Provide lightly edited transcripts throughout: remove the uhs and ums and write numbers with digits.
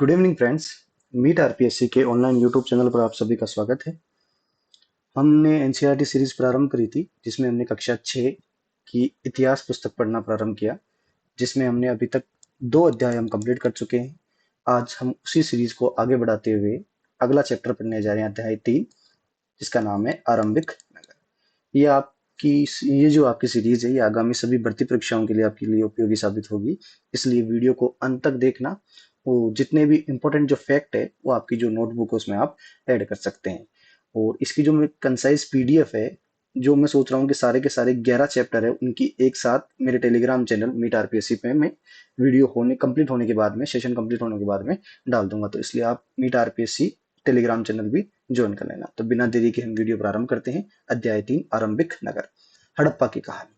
Good evening friends. Meet RPSC के online YouTube channel पर आप सभी का स्वागत है। हमने एनसीईआरटी सीरीज प्रारंभ करी थी जिसमें हमने कक्षा 6 की इतिहास पुस्तक पढ़ना प्रारंभ किया, जिसमें हमने अभी तक 2 अध्याय हम कंप्लीट कर चुके हैं। आज हम उसी सीरीज को आगे बढ़ाते हुए अगला चैप्टर पढ़ने जा रहे हैं, अध्याय 3, जिसका नाम है आरंभिक नगर। ये आपकी ये जो आपकी सीरीज है ये आगामी सभी भर्ती परीक्षाओं के लिए आपके लिए उपयोगी साबित होगी, इसलिए वीडियो को अंत तक देखना। वो जितने भी इंपॉर्टेंट जो फैक्ट है वो आपकी जो नोटबुक है उसमें आप ऐड कर सकते हैं। और इसकी जो कंसाइज पीडीएफ है, जो मैं सोच रहा हूँ कि सारे के सारे 11 चैप्टर है उनकी एक साथ मेरे टेलीग्राम चैनल मीट आरपीएससी पे मैं वीडियो होने कंप्लीट होने के बाद में, सेशन कंप्लीट होने के बाद में डाल दूंगा, तो इसलिए आप मीट आरपीएससी टेलीग्राम चैनल भी ज्वाइन कर लेना। तो बिना देरी के हम वीडियो प्रारंभ करते हैं। अध्याय 3, आरंभिक नगर। हड़प्पा की कहानी।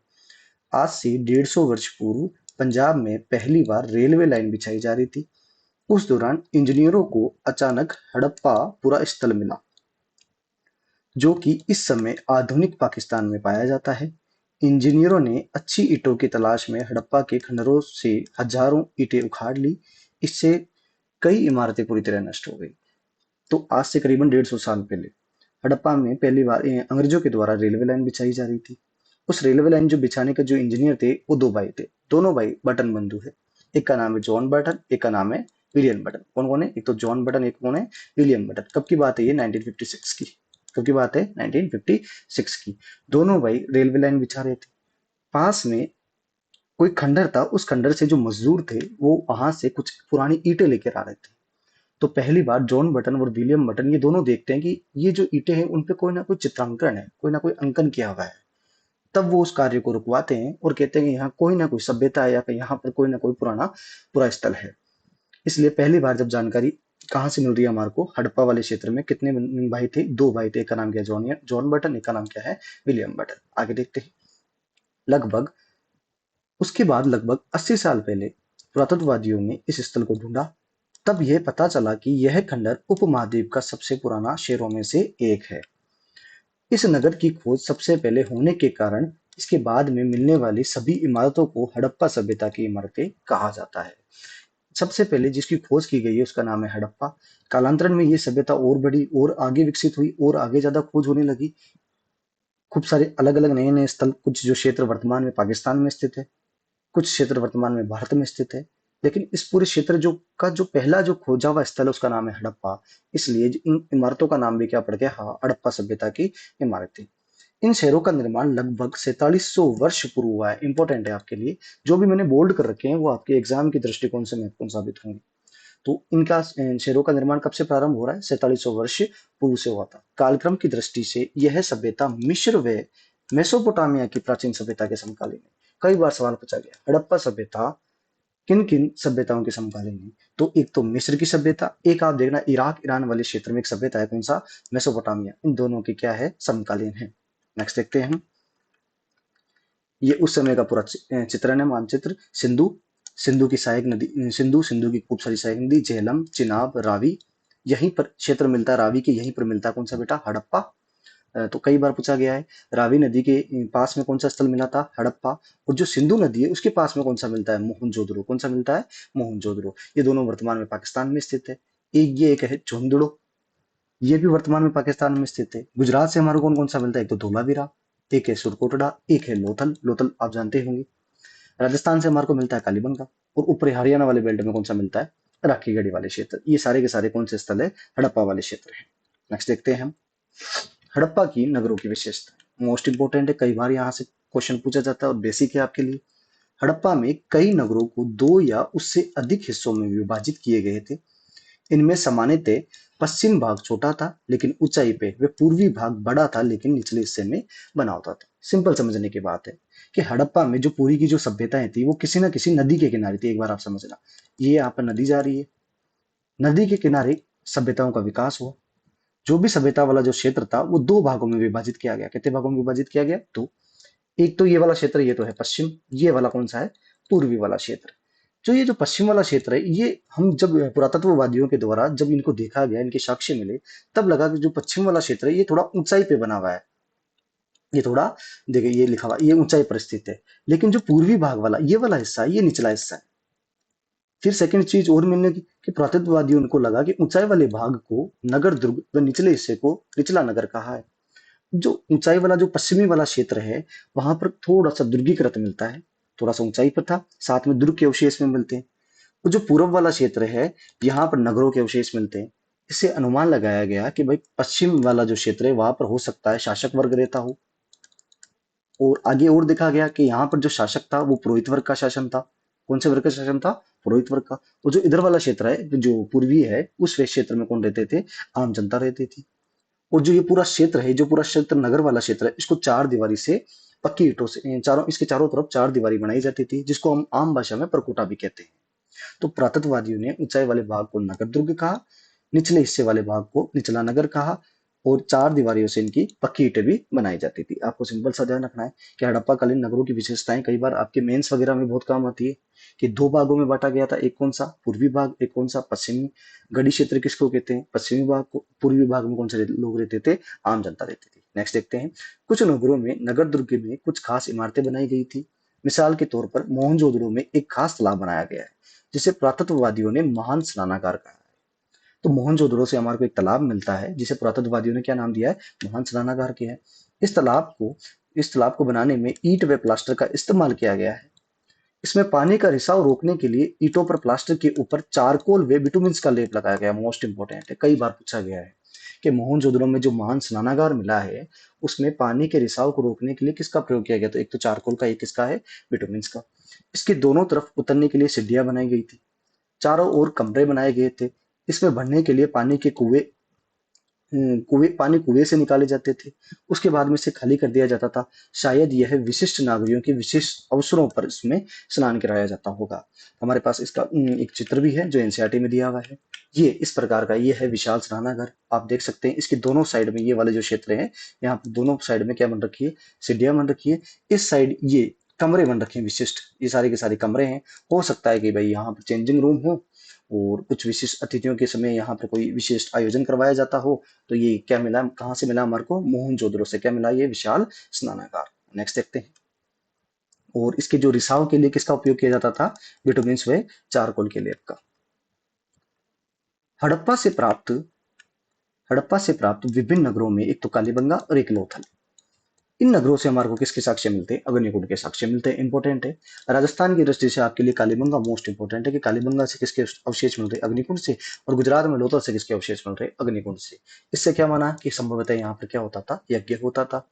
आज से 150 वर्ष पूर्व पंजाब में पहली बार रेलवे लाइन बिछाई जा रही थी। उस दौरान इंजीनियरों को अचानक हड़प्पा पूरा स्थल मिला, जो कि इस समय आधुनिक पाकिस्तान में पाया जाता है। इंजीनियरों ने अच्छी ईंटों की तलाश में हड़प्पा के खंडरों से हजारों ईंटें उखाड़ ली। इससे कई इमारतें पूरी तरह नष्ट हो गई। तो आज से करीबन 150 साल पहले हड़प्पा में पहली बार अंग्रेजों के द्वारा रेलवे लाइन बिछाई जा रही थी। उस रेलवे लाइन जो बिछाने का जो इंजीनियर थे वो 2 भाई थे। दोनों भाई बटन बंधु है। एक का नाम है जॉन बटन, एक का नाम है विलियम बटन। कौन कौन है? एक तो जॉन बटन, एक कौन है? William button. कब की बात है ये? 1956 की। कब की बात है? 1956 की। दोनों भाई रेलवे लाइन बिछा रहे थे। पास में कोई खंडर था। उस खंडर से जो मजदूर थे वो वहां से कुछ पुरानी ईंटें लेकर आ रहे थे। तो पहली बार जॉन बटन और विलियम बटन ये दोनों देखते हैं कि ये जो ईंटें हैं उन पे कोई ना कोई चित्रांकन है, कोई ना कोई अंकन किया हुआ है। तब वो उस कार्य को रुकवाते हैं और कहते हैं कि यहाँ कोई ना कोई सभ्यता है या फिर यहाँ पर कोई ना कोई पूरा स्थल है। इसलिए पहली बार जब जानकारी कहाँ से मिल रही है हमारे को, हड़प्पा वाले क्षेत्र में कितने भाई थे? 2 भाई थे। एक का नाम क्या है? John button. एक का नाम क्या है? William button. आगे देखते हैं। लगभग उसके बाद लगभग 80 साल पहले पुरातत्ववादियों ने इस स्थल को ढूंढा। तब यह पता चला कि यह खंडर उपमहाद्वीप का सबसे पुराना शहरों में से एक है। इस नगर की खोज सबसे पहले होने के कारण इसके बाद में मिलने वाली सभी इमारतों को हड़प्पा सभ्यता की इमारतें कहा जाता है। सबसे पहले जिसकी खोज की गई है उसका नाम है हड़प्पा। कालांतरण में ये सभ्यता और बड़ी और आगे विकसित हुई और आगे ज्यादा खोज होने लगी। खूब सारे अलग अलग नए नए स्थल, कुछ जो क्षेत्र वर्तमान में पाकिस्तान में स्थित है, कुछ क्षेत्र वर्तमान में भारत में स्थित है। लेकिन इस पूरे क्षेत्र जो पहला जो खोजा हुआ स्थल है उसका नाम है हड़प्पा। इसलिए इन इमारतों का नाम भी क्या पड़ गया? हाँ, हड़प्पा सभ्यता की इमारतें। इन शहरों का निर्माण लगभग 4700 वर्ष पूर्व हुआ है। इंपॉर्टेंट है आपके लिए। जो भी मैंने बोल्ड कर रखे हैं वो आपके एग्जाम के दृष्टिकोण से महत्वपूर्ण साबित होंगे। तो इनका शहरों का निर्माण कब से प्रारंभ हो रहा है? 4700 वर्ष पूर्व से हुआ था। कालक्रम की दृष्टि से यह सभ्यता मिस्र व मेसोपोटामिया की प्राचीन सभ्यता के समकालीन है। कई बार सवाल पूछा गया, हड़प्पा सभ्यता किन किन सभ्यताओं के समकालीन है? तो एक तो मिस्र की सभ्यता, एक आप देखना इराक ईरान वाले क्षेत्र में एक सभ्यता है, कौन सा? मेसोपोटामिया। इन दोनों की क्या है? समकालीन है। नेक्स्ट देखते हैं हम। ये उस समय का पूरा चित्रण है, मानचित्र। सिंधु, सिंधु की सहायक नदी, सिंधु की खूब सारी सहायक नदी, झेलम, चिनाब, रावी। यहीं पर क्षेत्र मिलता है रावी के, यहीं पर मिलता है कौन सा बेटा? हड़प्पा। तो कई बार पूछा गया है। रावी नदी के पास में कौन सा स्थल मिला था? हड़प्पा। और जो सिंधु नदी है उसके पास में कौन सा मिलता है? मोहनजोदड़ो। कौन सा मिलता है? मोहनजोदड़ो। ये दोनों वर्तमान में पाकिस्तान में स्थित है। एक है झुंझुनू, ये भी वर्तमान में पाकिस्तान में स्थित है। गुजरात से हमारे कौन कौन सा मिलता है? एक तो धोलावीरा, एक है सुरकोटड़ा, एक है लोथल। लोथल आप जानते होंगे। राजस्थान से हमारे को मिलता है कालीबंगा। और ऊपरी हरियाणा वाले बेल्ट में कौन सा मिलता है? राखी गढ़ी वाले क्षेत्र। ये सारे के सारे कौन से स्थल है? हड़प्पा वाले क्षेत्र है। नेक्स्ट देखते हैं हम। हड़प्पा की नगरों की विशेषता मोस्ट इंपोर्टेंट है, कई बार यहाँ से क्वेश्चन पूछा जाता है और बेसिक है आपके लिए। हड़प्पा में कई नगरों को 2 या उससे अधिक हिस्सों में विभाजित किए गए थे। इनमें सामान्यतः पश्चिम भाग छोटा था लेकिन ऊंचाई पे, वे पूर्वी भाग बड़ा था लेकिन निचले हिस्से में बना होता था। सिंपल समझने की बात है कि हड़प्पा में जो पूरी की जो सभ्यताएं थी वो किसी ना किसी नदी के किनारे थी। एक बार आप समझना, ये यहाँ पर नदी जा रही है, नदी के किनारे सभ्यताओं का विकास हुआ। जो भी सभ्यता वाला जो क्षेत्र था वो 2 भागों में विभाजित किया गया। कितने भागों में विभाजित किया गया? तो एक तो ये वाला क्षेत्र, ये तो है पश्चिम। ये वाला कौन सा है? पूर्वी वाला क्षेत्र। जो ये जो पश्चिम वाला क्षेत्र है, ये हम जब पुरातत्ववादियों के द्वारा जब इनको देखा गया, इनके साक्ष्य मिले, तब लगा कि जो पश्चिम वाला क्षेत्र है ये थोड़ा ऊंचाई पे बना हुआ है। ये थोड़ा, देखिए ये लिखा हुआ, ये ऊंचाई पर स्थित है। लेकिन जो पूर्वी भाग वाला ये वाला हिस्सा है, ये निचला हिस्सा है। फिर सेकंड चीज और मिलने की कि पुरातत्ववादियों को लगा कि ऊंचाई वाले भाग को नगर दुर्ग व निचले हिस्से को निचला नगर कहा है। जो ऊंचाई वाला जो पश्चिमी वाला क्षेत्र है वहां पर थोड़ा सा दुर्गीकृत मिलता है, थोड़ा सा ऊंचाई पर था, साथ में दुर्ग के अवशेष में मिलते हैं। और जो पूर्व वाला क्षेत्र है यहाँ पर नगरों के अवशेष मिलते हैं। इससे अनुमान लगाया गया कि भाई पश्चिम वाला जो क्षेत्र है वहां पर हो सकता है शासक वर्ग रहता हो। और आगे और देखा गया कि यहाँ पर जो शासक था वो पुरोहित वर्ग का शासन था। कौन से वर्ग का शासन था? पुरोहित वर्ग का। और जो इधर वाला क्षेत्र है जो पूर्वी है उस क्षेत्र में कौन रहते थे? आम जनता रहती थी। और जो ये पूरा क्षेत्र है, जो पूरा क्षेत्र नगर वाला क्षेत्र है, इसको चार दीवारी से पक्की ईंटों से चारों इसके चारों तरफ चार दीवारी बनाई जाती थी, जिसको हम आम भाषा में परकोटा भी कहते हैं। तो पुरातत्ववादियों ने ऊंचाई वाले भाग को नगर दुर्ग कहा, निचले हिस्से वाले भाग को निचला नगर कहा, और चार दीवारियों से इनकी पक्की ईंटें भी बनाई जाती थी। आपको सिंपल सा ध्यान रखना है कि हड़प्पा कालीन नगरों की विशेषताएं कई बार आपके मेंस वगैरह में बहुत काम आती है कि दो भागों में बांटा गया था, एक कौन सा? पूर्वी भाग, एक कौन सा? पश्चिमी। गढ़ी क्षेत्र किसको कहते हैं? पश्चिमी भाग को। पूर्वी भाग में कौन से लोग रहते थे? आम जनता रहती थी। नेक्स्ट देखते हैं, कुछ नगरों में नगर दुर्ग में कुछ खास इमारतें बनाई गई थी। मिसाल के तौर पर मोहनजोदड़ो में एक खास तालाब बनाया गया है जिसे पुरातत्ववादियों ने महान स्नानागार कहा है। तो मोहनजोदड़ो से हमारे को एक तालाब मिलता है जिसे पुरातत्ववादियों ने क्या नाम दिया है? महान स्नानागार किया है। इस तालाब को इस तालाब को बनाने में ईंट व प्लास्टर का इस्तेमाल किया गया है। इसमें पानी का रिसाव रोकने के लिए ईंटों पर प्लास्टर के ऊपर चारकोल व बिटुमिन्स का लेप लगाया गया। मोस्ट इंपोर्टेंट है, कई बार पूछा गया है कि मोहनजोदड़ो में जो महान स्नानागार मिला है उसमें पानी के रिसाव को रोकने के लिए किसका प्रयोग किया गया? तो एक तो चारकोल का, एक किसका है? बिटुमिन्स का। इसके दोनों तरफ उतरने के लिए सीढ़ियां बनाई गई थी। चारों ओर कमरे बनाए गए थे। इसमें भरने के लिए पानी के पानी कुएं से निकाले जाते थे। उसके बाद में इसे खाली कर दिया जाता था। शायद यह विशिष्ट नागरिकों के विशेष अवसरों पर इसमें स्नान कराया जाता होगा। हमारे पास इसका एक चित्र भी है जो एनसीईआरटी में दिया हुआ है। ये इस प्रकार का ये है विशाल स्नानागार। आप देख सकते हैं इसके दोनों साइड में ये वाले जो क्षेत्र है, यहाँ पर दोनों साइड में क्या बन रखी है? सीढ़ियां बन रखी है। इस साइड ये कमरे बन रखे हैं विशिष्ट, ये सारे के सारे कमरे हैं। हो सकता है कि भाई यहाँ पर चेंजिंग रूम हो और कुछ विशिष्ट अतिथियों के समय यहाँ पर कोई विशेष आयोजन करवाया जाता हो। तो ये क्या मिला? कहाँ से मिला हमारे को? मोहनजोदड़ो से। क्या मिला? ये विशाल स्नानागार। नेक्स्ट देखते हैं। और इसके जो रिसाव के लिए किसका उपयोग किया जाता था? बिटुमिन्स व चारकोल के लेप का। हड़प्पा से प्राप्त हड़प्पा से प्राप्त विभिन्न नगरों में एक तो कालीबंगा और एक लोथल। इन नगरों से हमारे को किसके साक्ष्य मिलते हैं? अग्निकुंड के साक्ष्य मिलते हैं। इंपॉर्टेंट है। राजस्थान की दृष्टि से आपके लिए कालीबंगा मोस्ट इंपॉर्टेंट है कि कालीबंगा से किसके अवशेष मिल रहे हैं? अग्निकुंड से। और गुजरात में लोथल से किसके अवशेष मिल रहे हैं? अग्निकुंड से। इससे क्या माना कि संभवतः यहाँ पर क्या होता था? यज्ञ होता था।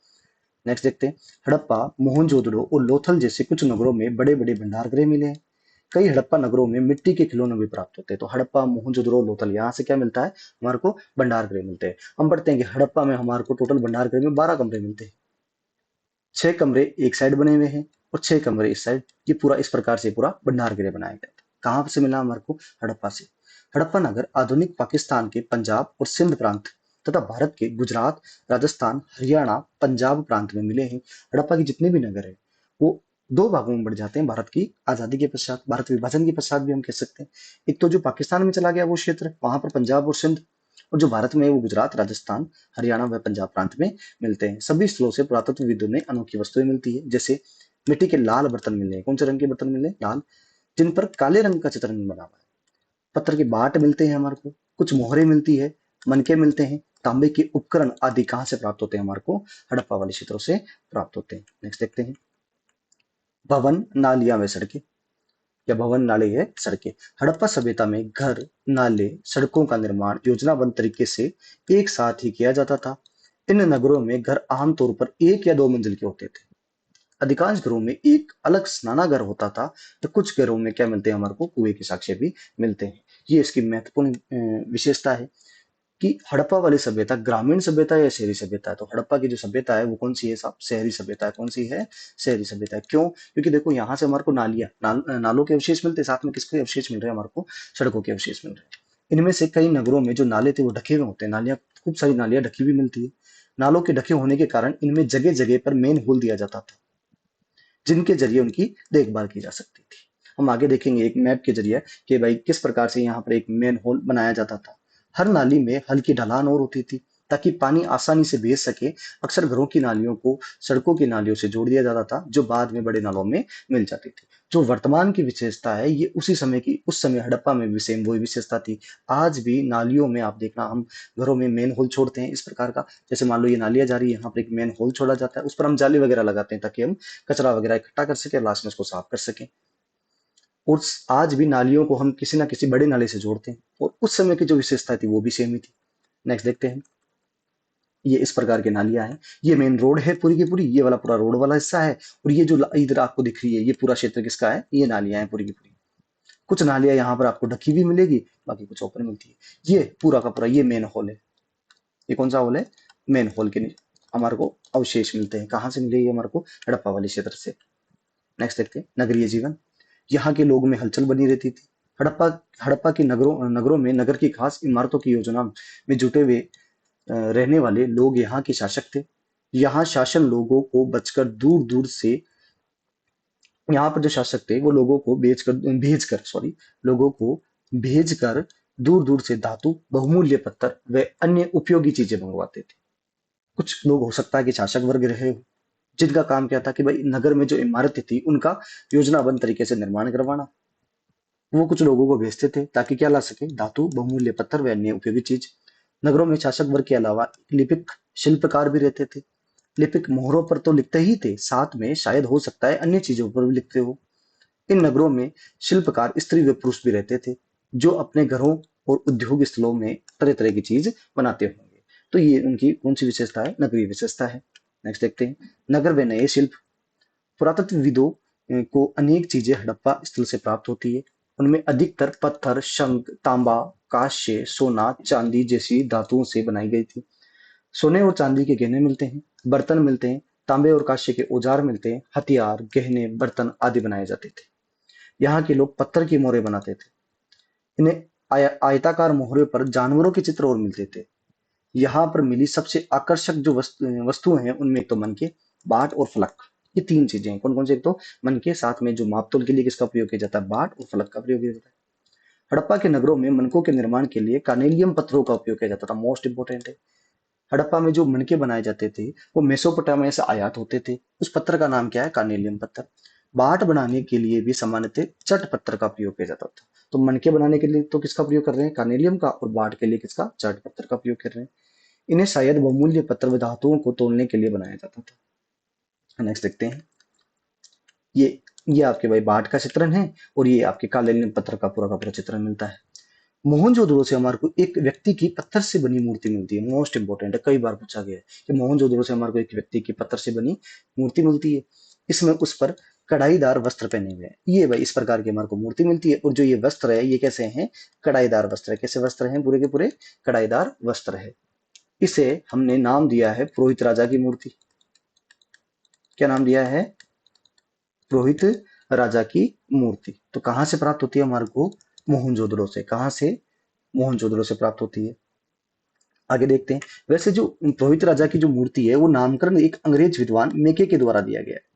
नेक्स्ट देखते हैं। हड़प्पा, मोहनजोदड़ो और लोथल जैसे कुछ नगरों में बड़े बड़े भंडार गृह मिले हैं। कई हड़प्पा नगरों में मिट्टी के खिलौने भी प्राप्त होते हैं। तो हड़प्पा, मोहनजोदड़ो, लोथल, यहाँ से क्या मिलता है? हमारे को भंडार गृह मिलते हैं। हम पढ़ते हैं कि हड़प्पा में हमारे को टोटल भंडार गृह में 12 कमरे मिलते हैं। 6 कमरे एक साइड बने हुए हैं और 6 कमरे इस साइड। ये पूरा इस प्रकार से पूरा भंडार गृह बनाया गया था। कहाँ से मिला हमारे को? हड़प्पा से। हड़प्पा नगर आधुनिक पाकिस्तान के पंजाब और सिंध प्रांत तथा भारत के गुजरात, राजस्थान, हरियाणा, पंजाब प्रांत में मिले हैं। हड़प्पा के जितने भी नगर है वो दो भागों में बढ़ जाते हैं भारत की आजादी के पश्चात, भारत विभाजन के पश्चात भी हम कह सकते हैं। एक तो जो पाकिस्तान में चला गया वो क्षेत्र, वहां पर पंजाब और सिंध, और जो भारत में है वो गुजरात, राजस्थान, हरियाणा व पंजाब प्रांत में मिलते हैं। सभी स्थलों से पुरातत्वविदों ने अनोखी वस्तुएं मिलती है, जैसे मिट्टी के लाल बर्तन मिले हैं। कौन से रंग के बर्तन मिले? लाल, जिन पर काले रंग का चित्रण बना हुआ है। पत्थर के बाट मिलते हैं हमारे को, कुछ मोहरे मिलती है, मनके मिलते हैं। तांबे के उपकरण आदि कहाँ से प्राप्त होते हैं? हमारे को हड़प्पा वाले क्षेत्रों से प्राप्त होते हैं। नेक्स्ट देखते हैं। भवन, नालियां व सड़कें। या भवन, नाले है, सड़कें। हड़प्पा सभ्यता में घर, नाले, सड़कों का निर्माण योजनाबद्ध तरीके से एक साथ ही किया जाता था। इन नगरों में घर आमतौर पर एक या दो मंजिल के होते थे। अधिकांश घरों में एक अलग स्नानागार होता था। तो कुछ घरों में क्या मिलते हैं हमारे को? कुएं के साक्ष्य भी मिलते हैं। ये इसकी महत्वपूर्ण विशेषता है कि हड़प्पा वाली सभ्यता ग्रामीण सभ्यता है या शहरी सभ्यता है? तो हड़प्पा की जो सभ्यता है वो कौन सी है साहब? शहरी सभ्यता है। कौन सी है? शहरी सभ्यता है। क्यों? क्योंकि देखो यहाँ से हमारे को नालों के अवशेष मिलते हैं, साथ में किसके अवशेष मिल रहे हैं हमारे को? सड़कों के अवशेष मिल रहे हैं। इनमें से कई नगरों में जो नाले थे वो ढके हुए होते हैं। नालियां, खूब सारी नालियां ढकी हुई मिलती है। नालों के ढके होने के कारण इनमें जगह जगह पर मेन होल दिया जाता था, जिनके जरिए उनकी देखभाल की जा सकती थी। हम आगे देखेंगे एक मैप के जरिए कि भाई किस प्रकार से यहाँ पर एक मेन होल बनाया जाता था। हर नाली में हल्की ढलान और होती थी। ताकि पानी आसानी से भेज सके। अक्सर घरों की नालियों को सड़कों की नालियों से जोड़ दिया जाता था, जो बाद में बड़े नालों में मिल जाती थी। जो वर्तमान की विशेषता है, ये उस समय हड़प्पा में भी सेम वही विशेषता थी। आज भी नालियों में आप देखना, हम घरों में मेन होल छोड़ते हैं इस प्रकार का। जैसे मान लो ये नालियां जा रही है, यहाँ पर एक मेन होल छोड़ा जाता है, उस पर हम जाली वगैरह लगाते हैं ताकि हम कचरा वगैरह इकट्ठा कर सके, लास्ट में उसको साफ कर सकें। और आज भी नालियों को हम किसी ना किसी बड़े नाले से जोड़ते हैं, और उस समय की जो विशेषता थी वो भी सेम ही थी। नेक्स्ट देखते हैं। ये इस प्रकार की नालियां हैं। ये मेन रोड है पूरी की पूरी, ये वाला पूरा रोड वाला हिस्सा है। और ये जो इधर आपको दिख रही है, ये पूरा क्षेत्र किसका है? ये नालियां हैं पूरी की पूरी। कुछ नालियां यहाँ पर आपको ढकी भी मिलेगी, बाकी कुछ ओपन मिलती है। ये पूरा का पूरा ये मेन हॉल है। ये कौन सा हॉल है? मेन हॉल के नीचे हमारे को अवशेष मिलते हैं। कहाँ से मिलेगी हमारे को? हड़प्पा वाले क्षेत्र से। नेक्स्ट देखते हैं। नगरीय जीवन। यहाँ के लोगों में हलचल बनी रहती थी। हड़प्पा हड़प्पा के नगरों में नगर की खास इमारतों की योजना में जुटे हुए रहने वाले लोग यहाँ के शासक थे। यहाँ शासन लोगों को बचकर दूर दूर से, यहाँ पर जो शासक थे वो लोगों को लोगों को भेजकर दूर दूर से धातु, बहुमूल्य पत्थर व अन्य उपयोगी चीजें मंगवाते थे। कुछ लोग हो सकता है कि शासक वर्ग रहे हो, जिनका काम क्या था कि भाई नगर में जो इमारतें थी उनका योजनाबद्ध तरीके से निर्माण करवाना। वो कुछ लोगों को भेजते थे ताकि क्या ला सके? धातु, बहुमूल्य पत्थर व अन्य उपयोगी चीज। नगरों में शासक वर्ग के अलावा लिपिक शिल्पकार भी रहते थे। लिपिक मोहरों पर तो लिखते ही थे, साथ में शायद हो सकता है अन्य चीजों पर भी लिखते हो। इन नगरों में शिल्पकार स्त्री व पुरुष भी रहते थे, जो अपने घरों और उद्योग स्थलों में तरह तरह की चीज बनाते होंगे। तो ये उनकी कौन सी विशेषता है? नगरीय विशेषता है। नेक्स्ट देखते हैं। नगर व नए शिल्प। पुरातत्वविदों को अनेक चीजें हड़प्पा स्थल से प्राप्त होती है। उनमें अधिकतर पत्थर, शंख, तांबा, कांस्य, सोना, चांदी जैसी धातुओं से बनाई गई थी। सोने और चांदी के गहने मिलते हैं, बर्तन मिलते हैं, तांबे और कांस्य के औजार मिलते हैं, हथियार, गहने, बर्तन आदि बनाए जाते थे। यहाँ के लोग पत्थर की मोहरें बनाते थे। इन्हें आयताकार मोहरे पर जानवरों के चित्र और मिलते थे। यहाँ पर मिली सबसे आकर्षक जो वस्तुएं हैं, उनमें एक तो मनके, बाट और फलक। ये तीन चीजें हैं। कौन कौन से? एक तो मनके, साथ में जो मापतोल के लिए किसका प्रयोग किया जाता है? बाट, और फलक का प्रयोग किया जाता है। हड़प्पा के नगरों में मनकों के निर्माण के लिए कार्नेलियम पत्थरों का उपयोग किया जाता था। मोस्ट इंपोर्टेंट है। हड़प्पा में जो मनके बनाए जाते थे वो मेसोपोटामिया से आयात होते थे। उस पत्थर का नाम क्या है? कार्नेलियम पत्थर। बाट बनाने के लिए भी सामान्यतः चट पत्थर का प्रयोग किया जाता था। तो मनके बनाने के लिए तो किसका प्रयोग कर रहे हैं? कार्नेलियम का। और बाट के लिए किसका? चट पत्थर का प्रयोग कर रहे हैं। इन्हें शायद बहुमूल्य पत्थर व धातुओं को तोलने के लिए बनाया जाता था। नेक्स्ट देखते हैं। ये ये आपके भाई बाट का चित्रण है, और ये आपके कालीन पत्थर का पूरा चित्रण मिलता है। मोहनजोदड़ो से हमारे को एक व्यक्ति की पत्थर से बनी मूर्ति मिलती है। मोस्ट इंपोर्टेंट है, कई बार पूछा गया है कि मोहनजोदड़ो से हमारे को एक व्यक्ति की पत्थर से बनी मूर्ति मिलती है। इसमें उस पर कढ़ाईदार वस्त्र पहने हुए हैं। ये भाई इस प्रकार की हमारे को मूर्ति मिलती है। और जो ये वस्त्र है, ये कैसे हैं? कढ़ाईदार वस्त्र है। कैसे वस्त्र हैं? पूरे के पूरे कढ़ाईदार वस्त्र है। इसे हमने नाम दिया है पुरोहित राजा की मूर्ति। क्या नाम दिया है? पुरोहित राजा की मूर्ति। तो कहां से प्राप्त होती है हमारे को? मोहनजोदड़ो से। कहां से? मोहनजोदड़ो से प्राप्त होती है। आगे देखते हैं। वैसे जो पुरोहित राजा की जो मूर्ति है, वो नामकरण एक अंग्रेज विद्वान मेके के द्वारा दिया गया है।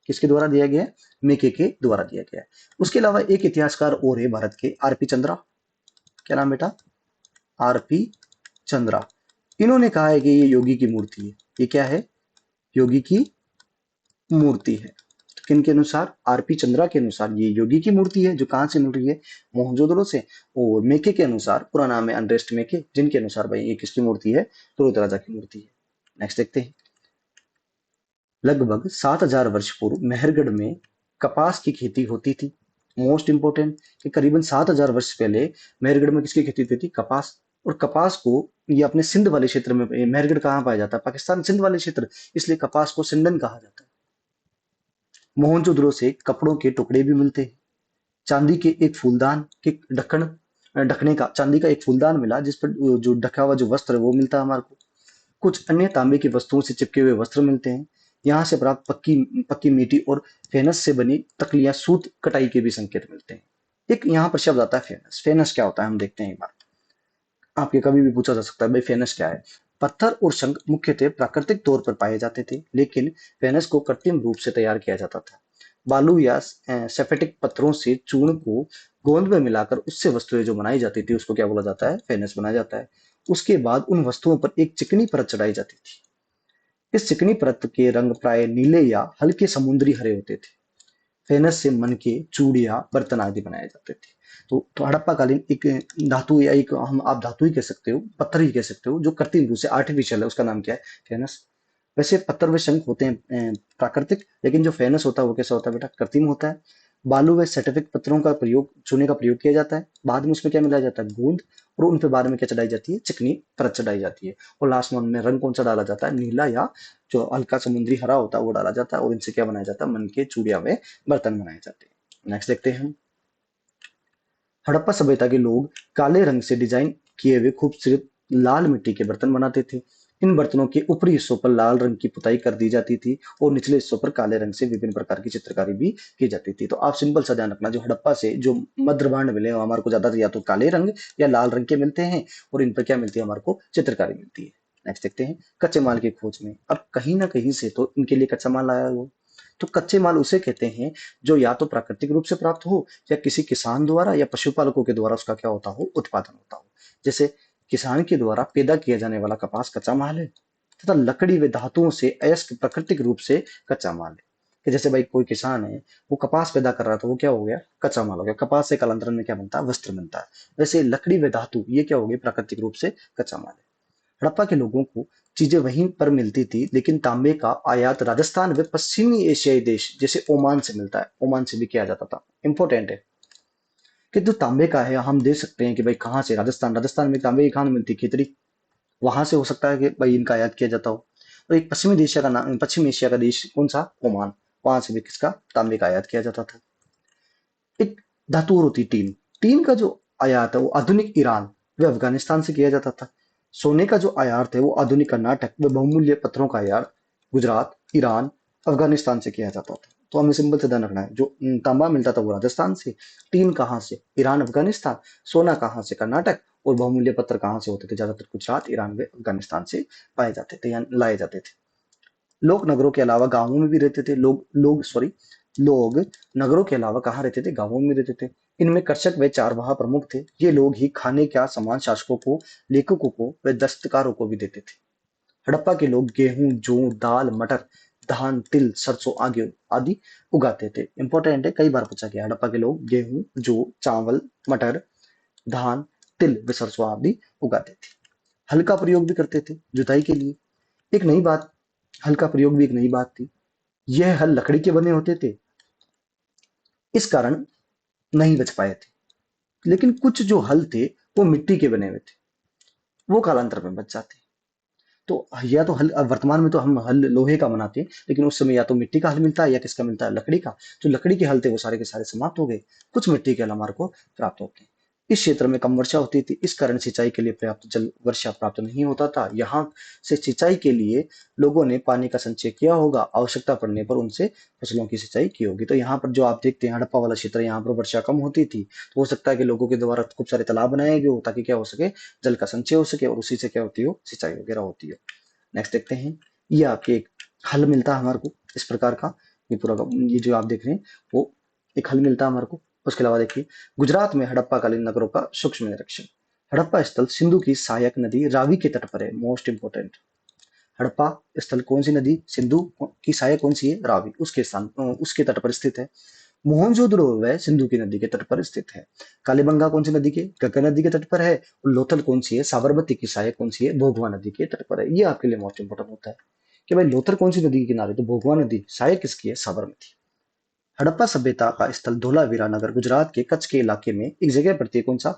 किसके द्वारा दिया गया है? मेके के द्वारा दिया गया है। उसके अलावा एक इतिहासकार और है भारत के, आरपी चंद्रा। क्या नाम बेटा? आरपी चंद्रा। इन्होंने कहा है कि ये योगी की मूर्ति है। ये क्या है? योगी की मूर्ति है। तो किनके अनुसार? आरपी चंद्रा के अनुसार ये योगी की मूर्ति है, जो कहां से मिल रही है? मोहनजोदड़ो से। और मेके के अनुसार, पूरा नाम है अनरेस्ट मेके, जिनके अनुसार भाई ये किसकी मूर्ति है? तुरुत राजा की मूर्ति है। नेक्स्ट देखते हैं। लगभग 7,000 वर्ष पूर्व मेहरगढ़ में कपास की खेती होती थी। मोस्ट इंपोर्टेंट कि करीबन 7,000 वर्ष पहले मेहरगढ़ में किसकी खेती होती थी? कपास। और कपास को ये अपने सिंध वाले क्षेत्र में, मेहरगढ़ कहाँ पाया जाता है? पाकिस्तान सिंध वाले क्षेत्र, इसलिए कपास को सिंधन कहा जाता है। मोहनजोदड़ो से कपड़ों के टुकड़े भी मिलते हैं। चांदी के एक फूलदान के ढक्कन, ढकने का चांदी का एक फूलदान मिला, जिस पर जो ढका हुआ जो वस्त्र है वो मिलता है हमारे को। कुछ अन्य तांबे की वस्तुओं से चिपके हुए वस्त्र मिलते हैं। यहाँ से प्राप्त पक्की पक्की मिट्टी और फेनस से बनी तकलियां, सूत कटाई के भी संकेत मिलते हैं। एक यहाँ पर शब्द आता है फेनस। फेनस क्या होता है हम देखते हैं एक बार। आपके कभी भी पूछा जा सकता है भाई फेनस क्या है? पत्थर और शंख मुख्यतः प्राकृतिक तौर पर पाए जाते थे, लेकिन फेनस को कृत्रिम रूप से तैयार किया जाता था। बालू या सेफेटिक पत्थरों से चूर्ण को गोंद में मिलाकर उससे वस्तुएं जो बनाई जाती थी उसको क्या बोला जाता है, फेनस बनाया जाता है। उसके बाद उन वस्तुओं पर एक चिकनी परत चढ़ाई जाती थी। इस चिकनी परत के रंग प्राय नीले या हल्के समुद्री हरे होते थे। फेनस से मनके, चूड़ियां, बर्तन आदि बनाए जाते थे। तो हड़प्पा कालीन एक धातु या एक हम आप धातु ही कह सकते हो, पत्थर ही कह सकते हो, जो कृत्रिम रूप से आर्टिफिशियल है, उसका नाम क्या है, फेनस। वैसे पत्थर व शंख होते हैं प्राकृतिक, लेकिन जो फेनस होता है वो कैसा होता है बेटा, कृत्रिम होता है। बालू व सर्टिफिक पत्थरों का प्रयोग, चूने का प्रयोग किया जाता है। बाद में उसमें क्या मिलाया जाता है, गूंद, और उन पे बाद में क्या चढ़ाई जाती है, चिकनी परत चढ़ाई जाती है। और लास्ट में उनमें रंग कौन सा डाला जाता है, नीला या जो हल्का समुद्री हरा होता है वो डाला जाता है, और इनसे क्या बनाया जाता है, मन के चूड़िया व बर्तन बनाए जाते हैं। नेक्स्ट देखते हैं हम। हड़प्पा सभ्यता के लोग काले रंग से डिजाइन किए हुए खूबसूरत लाल मिट्टी के बर्तन बनाते थे। इन बर्तनों के ऊपरी हिस्सों पर लाल रंग की पुताई कर दी जाती थी, और निचले हिस्सों पर काले रंग से विभिन्न प्रकार की चित्रकारी भी की जाती थी। तो आप सिंपल सा ध्यान रखना, जो हड़प्पा से जो मध्यभांड मिले वो हमारे को ज्यादा या तो काले रंग या लाल रंग के मिलते हैं, और इन पर क्या मिलती है, हमारे को चित्रकारी मिलती है। नेक्स्ट देखते हैं कच्चे माल की खोज में। अब कहीं ना कहीं से तो इनके लिए कच्चा माल आया हो। तो कच्चे माल उसे कहते हैं जो या तो प्राकृतिक रूप से प्राप्त हो, या किसी किसान द्वारा या पशुपालकों के द्वारा उसका क्या होता हो, उत्पादन होता हो। जैसे किसान के द्वारा पैदा किया जाने वाला कपास कच्चा माल है, तथा लकड़ी व धातुओं से अयस्क प्राकृतिक रूप से कच्चा माल है। कि जैसे भाई कोई किसान है, वो कपास पैदा कर रहा था, वो क्या हो गया, कच्चा माल हो गया। कपास से कालांतरण में क्या बनता है, वस्त्र बनता है। वैसे लकड़ी व धातु ये क्या हो गई, प्राकृतिक रूप से कच्चा माल है। हड़प्पा के लोगों को चीजें वहीं पर मिलती थी, लेकिन तांबे का आयात राजस्थान व पश्चिमी एशियाई देश जैसे ओमान से मिलता है। ओमान से भी किया जाता था। इंपॉर्टेंट है कि जो तांबे का है, हम देख सकते हैं कि भाई कहाँ से, राजस्थान, राजस्थान में तांबे की खान मिलती, खितरी, वहां से हो सकता है कि भाई इनका आयात किया जाता हो। और एक पश्चिमी एशिया का नाम, पश्चिम एशिया का देश कौन सा, ओमान, वहां से भी किसका, तांबे का आयात किया जाता था। एक धातु और होती टीन। टीन का जो आयात है वो आधुनिक ईरान व अफगानिस्तान से किया जाता था। सोने का जो आयात है वो आधुनिक कर्नाटक व बहुमूल्य पत्थरों का आयात गुजरात, ईरान, अफगानिस्तान से किया जाता था। तो हमें सिंपल से ध्यान रखना है, जो तांबा मिलता था वो राजस्थान से, टीन कहाँ से, ईरान, अफगानिस्तान, सोना कहाँ से, कर्नाटक, और बहुमूल्य पत्थर कहाँ से होते थे, ज्यादातर गुजरात, ईरान व अफगानिस्तान से पाए जाते थे या लाए जाते थे। लोग नगरों के अलावा गांवों में भी रहते थे। लोग नगरों के अलावा कहाँ रहते थे, गांवों में रहते थे। इनमें कर्षक व चारवाह प्रमुख थे। ये लोग ही खाने का सामान शासकों को, लेखकों को व दस्तकारों को भी देते थे। हड़प्पा के लोग गेहूं, जौ, दाल, मटर, धान, तिल, सरसों आदि आदि उगाते थे। इंपॉर्टेंट है, कई बार पूछा गया। हड़प्पा के लोग गेहूं, जौ, चावल, मटर, धान, तिल व सरसों आदि उगाते थे। हल का प्रयोग भी करते थे जुताई के लिए। एक नई बात, हल का प्रयोग भी एक नई बात थी। यह हल लकड़ी के बने होते थे, इस कारण नहीं बच पाए थे। लेकिन कुछ जो हल थे वो मिट्टी के बने हुए थे, वो कालांतर में बच जाते। तो या तो हल, अब वर्तमान में तो हम हल लोहे का बनाते हैं, लेकिन उस समय या तो मिट्टी का हल मिलता है या किसका मिलता है, लकड़ी का। जो लकड़ी के हल थे वो सारे के सारे समाप्त हो गए। कुछ मिट्टी के हल हमारे को प्राप्त होते हैं। इस क्षेत्र में कम वर्षा होती थी, इस कारण सिंचाई के लिए पर्याप्त जल वर्षा प्राप्त नहीं होता था। यहाँ से सिंचाई के लिए लोगों ने पानी का संचय किया होगा, आवश्यकता पड़ने पर उनसे फसलों की सिंचाई की होगी। तो यहाँ पर जो आप देखते हैं हड़प्पा वाला क्षेत्र, यहाँ पर वर्षा कम होती थी, तो हो सकता है कि लोगों के द्वारा खूब सारे तालाब बनाए गए हो, ताकि क्या हो सके, जल का संचय हो सके, और उसी से क्या होती हो, सिंचाई वगैरह होती है। नेक्स्ट देखते हैं। ये आपके एक हल मिलता है हमारे को इस प्रकार का। ये पूरा ये जो आप देख रहे हैं वो एक हल मिलता है हमारे को। उसके अलावा देखिए, गुजरात में हड़प्पा कालीन नगरों का सूक्ष्म निरीक्षण। हड़प्पा स्थल सिंधु की सहायक नदी रावी के तट पर है। मोस्ट इंपोर्टेंट, हड़प्पा स्थल कौन सी नदी, सिंधु की सहायक कौन सी है, रावी, उसके स्थान उसके तट पर स्थित है। मोहनजोदड़ो वह सिंधु की नदी के तट पर स्थित है। कालीबंगा कौन सी नदी के, गंगा नदी के तट पर है। और लोथल कौन सी है, साबरमती की सहायक कौन सी है, भोगवा नदी के तट पर है। ये आपके लिए मोस्ट इंपोर्टेंट होता है कि भाई लोथल कौन सी नदी के किनारे, तो भोगवा नदी, सहायक किसकी है, साबरमती। हड़प्पा सभ्यता का स्थल धोलावीरा नगर गुजरात के कच्छ के इलाके में एक जगह पड़ती है, कौन सा,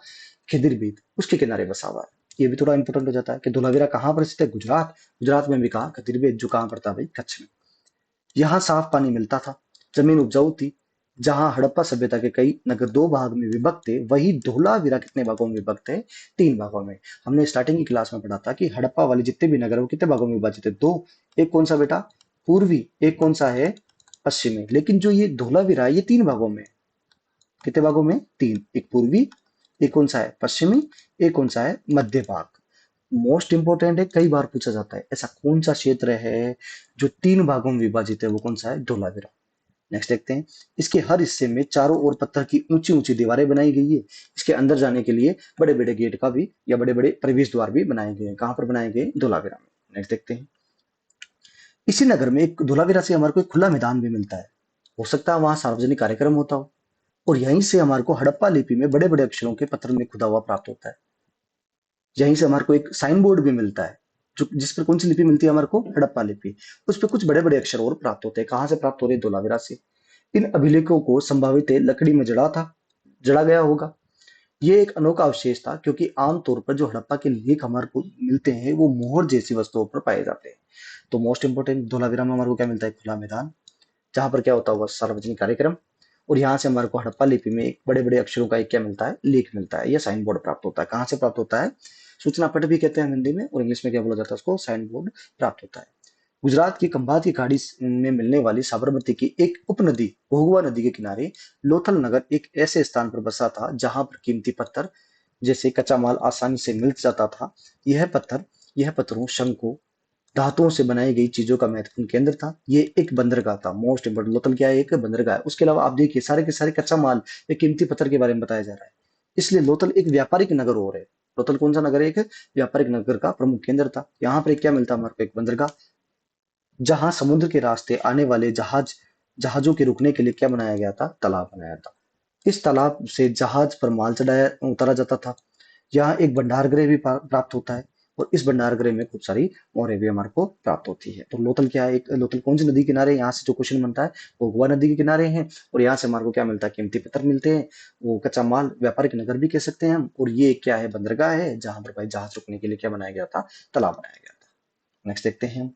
खिदिर, उसके किनारे बसा हुआ है। ये भी थोड़ा इंपॉर्टेंट हो जाता है कि धोलावीरा कहाँ पर स्थित है, गुजरात। गुजरात में भी कहा, खिदिर जो कहाँ पड़ता है भाई, कच्छ में। यहाँ साफ पानी मिलता था, जमीन उपजाऊ थी। जहां हड़प्पा सभ्यता के कई नगर दो भाग में विभक्त थे, वही धोलावीरा कितने भागों में विभक्त है, तीन भागों में। हमने स्टार्टिंग की क्लास में पढ़ा था कि हड़प्पा वाले जितने भी नगर है वो कितने भागों में विभाजित है, दो। एक कौन सा बेटा, पूर्वी, एक कौन सा है, पश्चिमी। लेकिन जो ये धोलावीरा है ये तीन भागों में है। कितने भागों में, तीन। एक पूर्वी, एक कौन सा है, पश्चिमी, एक कौन सा है, मध्य भाग। मोस्ट इंपोर्टेंट है, कई बार पूछा जाता है, ऐसा कौन सा क्षेत्र है जो तीन भागों में विभाजित है, वो कौन सा है, धोलावीरा। नेक्स्ट देखते हैं, इसके हर हिस्से में चारों ओर पत्थर की ऊंची ऊंची दीवारें बनाई गई है। इसके अंदर जाने के लिए बड़े बड़े गेट का भी या बड़े बड़े प्रवेश द्वार भी बनाए गए हैं। कहाँ पर बनाए गए? धोलावीरा में। नेक्स्ट देखते हैं, इसी नगर में एक धोलावीरा से हमारे को एक खुला मैदान भी मिलता है। हो सकता है वहां सार्वजनिक कार्यक्रम होता हो। और यहीं से हमारे को हड़प्पा लिपि में बड़े बड़े अक्षरों के पत्थर में खुदा हुआ प्राप्त होता है। यहीं से हमारे को एक साइन बोर्ड भी मिलता है, जो जिस पर कौन सी लिपि मिलती है हमारे को? हड़प्पा लिपि। उस पर कुछ बड़े बड़े अक्षर और प्राप्त होते हैं। कहाँ से प्राप्त हो रहे हैं? धोलावीरा से। इन अभिलेखों को संभावित लकड़ी में जड़ा गया होगा। ये एक अनोखा अवशेष था, क्योंकि आमतौर पर जो हड़प्पा के लेख हमारे को मिलते हैं वो मोहर जैसी वस्तुओं पर पाए जाते हैं। तो मोस्ट इंपोर्टेंट, धोलावीरा में हमारे को क्या मिलता है? खुला मैदान, जहां पर क्या होता होगा? सार्वजनिक कार्यक्रम। और यहाँ से हमारे को हड़प्पा लिपि में एक बड़े बड़े अक्षरों का एक क्या मिलता है? लेख मिलता है, या साइन बोर्ड प्राप्त होता है। कहाँ से प्राप्त होता है? सूचना पट भी कहते हैं हिंदी में, और इंग्लिश में क्या बोला जाता है उसको? साइन बोर्ड प्राप्त होता है। गुजरात की खंभात की खाड़ी में मिलने वाली साबरमती की एक उपनदी भोगवा नदी के किनारे लोथल नगर एक ऐसे स्थान पर बसा था जहां पर कीमती पत्थर जैसे कच्चा माल आसानी से मिल जाता था। यह पत्थर यह पत्थरों, शंखों, धातुओं से बनाई गई चीजों का महत्वपूर्ण केंद्र था। ये एक बंदरगाह था। मोस्ट इंपोर्टेंट, लोथल क्या है? एक बंदरगाह है। उसके अलावा आप देखिए सारे के सारे कच्चा माल या कीमती पत्थर के बारे में बताया जा रहा है। इसलिए लोथल एक व्यापारिक नगर और है। लोथल कौन सा नगर है? एक व्यापारिक नगर का प्रमुख केंद्र था। यहाँ पर एक क्या मिलता है हमारे को? एक बंदरगाह, जहां समुद्र के रास्ते आने वाले जहाजों के रुकने के लिए क्या बनाया गया था? तालाब बनाया था। इस तालाब से जहाज पर माल चढ़ाया उतारा जाता था। यहाँ एक भंडार गृह भी प्राप्त होता है, और इस भंडार गृह में खूब सारी मोहरें भी हमारे को प्राप्त होती है। तो लोथल क्या है? एक लोथल कौन सी नदी किनारे? यहाँ से जो क्वेश्चन बनता है वो गोवा नदी के किनारे हैं। और यहाँ से हमारे को क्या मिलता है? कीमती पत्थर मिलते हैं, वो कच्चा माल, व्यापारिक नगर भी कह सकते हैं हम। और ये क्या है? बंदरगाह है, जहां पर भाई जहाज रुकने के लिए क्या बनाया गया था? तालाब बनाया गया था। नेक्स्ट देखते हैं हम,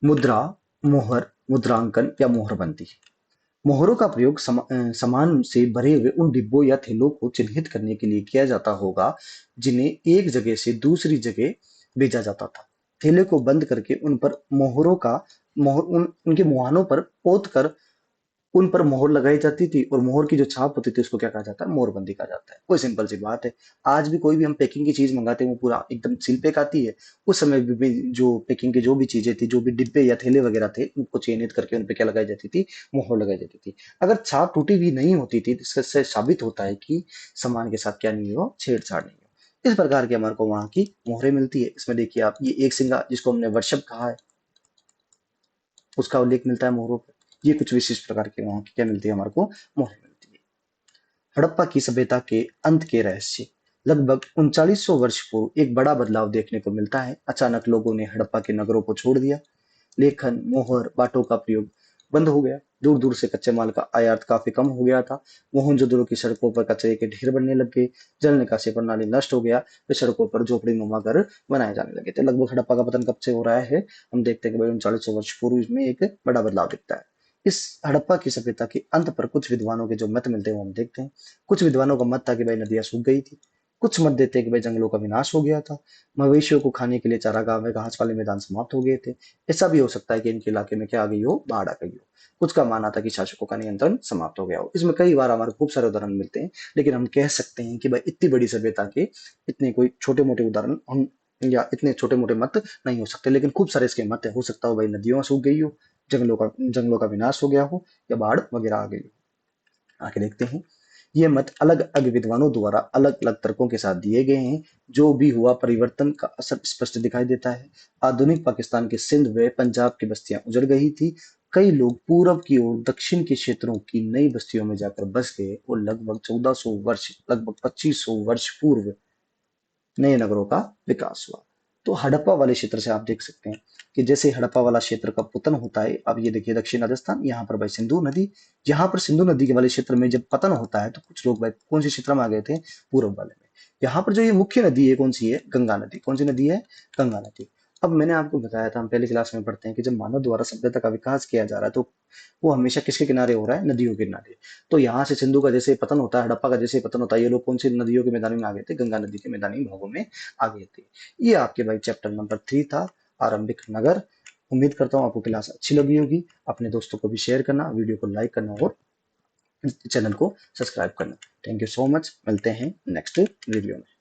मुद्रा, मोहर, मुद्रांकन या मोहरबंदी। मोहरों का प्रयोग सामान से भरे हुए उन डिब्बों या थैलों को चिन्हित करने के लिए किया जाता होगा जिन्हें एक जगह से दूसरी जगह भेजा जाता था। थैले को बंद करके उन पर उनके मुहानों पर पोत कर उन पर मोहर लगाई जाती थी, और मोहर की जो छाप होती थी उसको क्या कहा जाता है? मोहरबंदी कहा जाता है। कोई सिंपल सी बात है। आज भी कोई भी हम पैकिंग की चीज मंगाते हैं वो पूरा एकदम सील पैक आती है। उस समय भी जो पैकिंग की जो भी चीजें थी, जो भी डिब्बे या थैले वगैरह थे, उनको चिन्हित करके उन पे क्या लगाई जाती थी? मोहर लगाई जाती थी। अगर छाप टूटी भी नहीं होती थी, इससे साबित होता है कि सामान के साथ क्या नहीं हो? छेड़छाड़ नहीं हो। इस प्रकार की हमारे को वहां की मोहरें मिलती है। इसमें देखिए आप, ये एक सिंगा जिसको हमने वर्षभ कहा है, उसका उल्लेख मिलता है मोहरों पर। ये कुछ विशिष्ट प्रकार के वहां की क्या मिलती है हमारे को? मोहरें मिलती है। हड़प्पा की सभ्यता के अंत के रहस्य। लगभग 3900 वर्ष पूर्व एक बड़ा बदलाव देखने को मिलता है। अचानक लोगों ने हड़प्पा के नगरों को छोड़ दिया। लेखन, मोहर, बाटों का प्रयोग बंद हो गया। दूर दूर से कच्चे माल का आयात काफी कम हो गया था। मोहनजोदड़ो की सड़कों पर कचरे के ढेर बनने लग गए। जल निकासी प्रणाली नष्ट हो गया। तो सड़कों पर झोपड़ी नुमा घर बनाए जाने लगे थे। लगभग हड़प्पा का पतन कब से हो रहा है? हम देखते हैं कि भाई 3900 वर्ष पूर्व इसमें एक बड़ा बदलाव दिखता है। इस हड़प्पा की सभ्यता के अंत पर कुछ विद्वानों के जो मत मिलते हैं वो हम देखते हैं। कुछ विद्वानों का मत था कि भाई नदियां सूख गई थी। कुछ मत देते हैं कि भाई जंगलों का विनाश हो गया था। मवेशियों को खाने के लिए चारागाह में घास वाले मैदान समाप्त हो गए थे। ऐसा भी हो सकता है कि इनके इलाके में क्या आ गई हो? बाढ़ आ गई हो। कुछ का मानना था कि शासकों का नियंत्रण समाप्त हो गया हो। इसमें कई बार हमारे खूब सारे उदाहरण मिलते हैं, लेकिन हम कह सकते हैं कि भाई इतनी बड़ी सभ्यता के इतने कोई छोटे मोटे उदाहरण हम, या इतने छोटे मोटे मत नहीं हो सकते, लेकिन खूब सारे इसके मत है। हो सकता हो भाई नदियों सूख गई हो, जंगलों का विनाश हो गया हो, या बाढ़ वगैरह आ गई हो। आगे देखते हैं, ये मत अलग अलग विद्वानों द्वारा अलग अलग तर्कों के साथ दिए गए हैं। जो भी हुआ, परिवर्तन का असर स्पष्ट दिखाई देता है। आधुनिक पाकिस्तान के सिंध व पंजाब की बस्तियां उजड़ गई थी। कई लोग पूरब की ओर दक्षिण के क्षेत्रों की नई बस्तियों में जाकर बस गए, और लगभग 1400 वर्ष, लगभग 2500 वर्ष पूर्व नए नगरों का विकास हुआ। तो हड़प्पा वाले क्षेत्र से आप देख सकते हैं कि जैसे हड़प्पा वाला क्षेत्र का पतन होता है, अब ये देखिए दक्षिण राजस्थान, यहाँ पर भाई सिंधु नदी, यहाँ पर सिंधु नदी के वाले क्षेत्र में जब पतन होता है तो कुछ लोग भाई कौन से क्षेत्र में आ गए थे? पूर्व वाले में। यहाँ पर जो ये मुख्य नदी है कौन सी है? गंगा नदी। कौन सी नदी है? गंगा नदी। अब मैंने आपको बताया था, हम पहली क्लास में पढ़ते हैं कि जब मानव द्वारा सभ्यता का विकास किया जा रहा है तो वो हमेशा किसके किनारे हो रहा है? नदियों के किनारे। तो यहाँ से सिंधु का जैसे पतन होता है, हड़प्पा का जैसे पतन होता है, ये लोग कौन सी नदियों के मैदान में आ गए थे? गंगा नदी के मैदानी भागों में आ गए थे। ये आपके भाई चैप्टर नंबर 3 था, आरंभिक नगर। उम्मीद करता हूँ आपको क्लास अच्छी लगी होगी। अपने दोस्तों को भी शेयर करना, वीडियो को लाइक करना, और चैनल को सब्सक्राइब करना। Thank you so much. मिलते हैं नेक्स्ट वीडियो में।